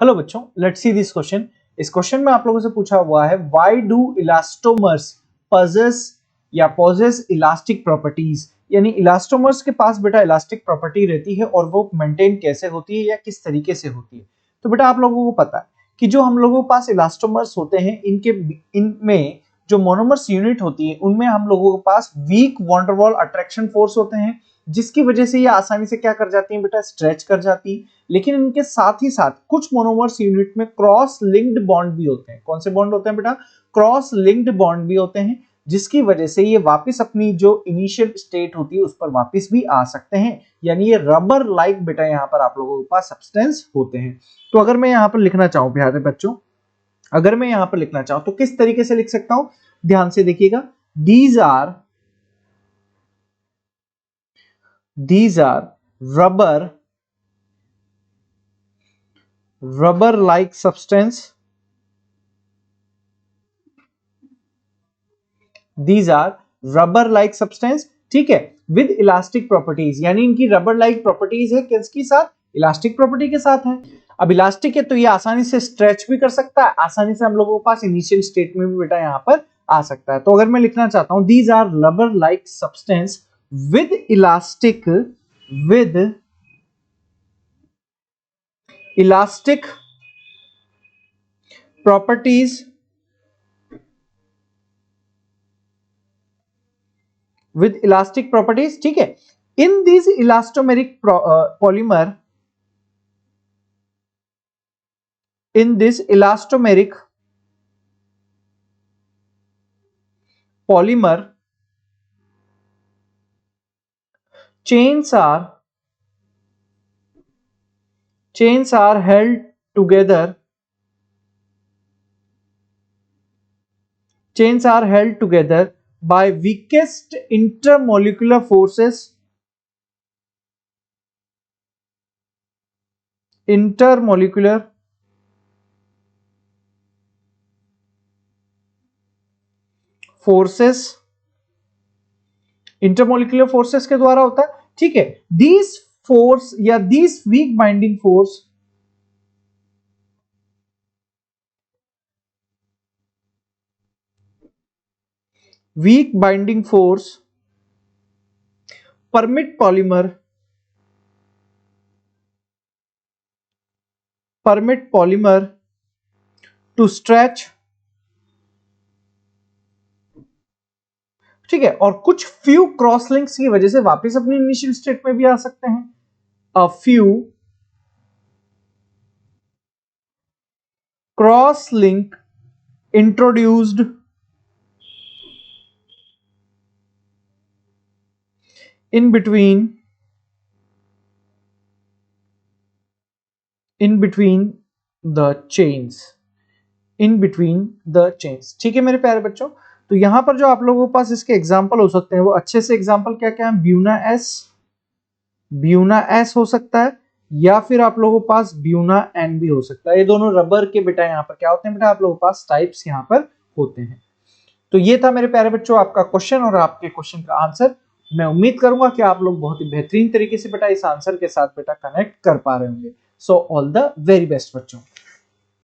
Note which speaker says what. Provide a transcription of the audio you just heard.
Speaker 1: Hello बच्चों, let's see this question. इस question में आप लोगों से पूछा हुआ है why do elastomers possess elastic properties, यानी इलास्टोमर्स के पास बेटा इलास्टिक प्रॉपर्टी रहती है और वो मेंटेन कैसे होती है या किस तरीके से होती है। तो बेटा आप लोगों को पता है कि जो हम लोगों के पास इलास्टोमर्स होते हैं इनमें जो मोनोमर्स यूनिट होती है उनमें हम लोगों के पास weak van der Waals attraction force होते हैं, जिसकी वजह से ये आसानी से क्या कर जाती है बेटा, स्ट्रेच कर जाती है। लेकिन इनके साथ ही साथ कुछ मोनोमर्स यूनिट में क्रॉस लिंक्ड बॉन्ड भी होते हैं। कौन से बॉन्ड होते हैं बेटा? क्रॉस लिंक्ड बॉन्ड भी होते हैं, जिसकी वजह से ये वापस अपनी जो इनिशियल स्टेट होती है उस पर वापस भी आ सकते हैं। यानी ये रबर लाइक बेटा यहाँ पर आप लोगों के पास सब्सटेंस होते हैं। तो अगर मैं यहाँ पर लिखना चाहूं प्यारे बच्चों, अगर मैं यहाँ पर लिखना चाहूं तो किस तरीके से लिख सकता हूं, ध्यान से देखिएगा। these are rubber like substance, these are rubber like substance, ठीक है, विद इलास्टिक प्रॉपर्टीज, यानी इनकी रबर लाइक प्रॉपर्टीज है, किसके साथ? इलास्टिक प्रॉपर्टी के साथ है। अब इलास्टिक है तो ये आसानी से स्ट्रेच भी कर सकता है, आसानी से हम लोगों के पास इनिशियल स्टेट में भी बेटा यहाँ पर आ सकता है। तो अगर मैं लिखना चाहता हूं these are rubber like substance with elastic properties ठीक है। In this elastomeric polymer chains are held together by weakest intermolecular forces intermolecular forces के द्वारा होता है, ठीक है। दिस फोर्स या this weak binding force permit polymer to stretch, ठीक है, और कुछ फ्यू क्रॉस लिंक्स की वजह से वापस अपनी इनिशियल स्टेट में भी आ सकते हैं। A few cross link introduced in between the chains, ठीक है मेरे प्यारे बच्चों। तो यहां पर जो आप लोगों के पास इसके एग्जांपल हो सकते हैं वो अच्छे से एग्जांपल क्या क्या है, ब्यूना एस हो सकता है, या फिर आप लोगों के पास ब्यूना एन भी हो सकता है। ये दोनों रबर के बेटा यहाँ पर क्या होते हैं बेटा, आप लोगों के पास टाइप्स यहाँ पर होते हैं। तो ये था मेरे प्यारे बच्चों आपका क्वेश्चन और आपके क्वेश्चन का आंसर। मैं उम्मीद करूंगा कि आप लोग बहुत ही बेहतरीन तरीके से बेटा इस आंसर के साथ बेटा कनेक्ट कर पा रहे होंगे। So all the very best बच्चों।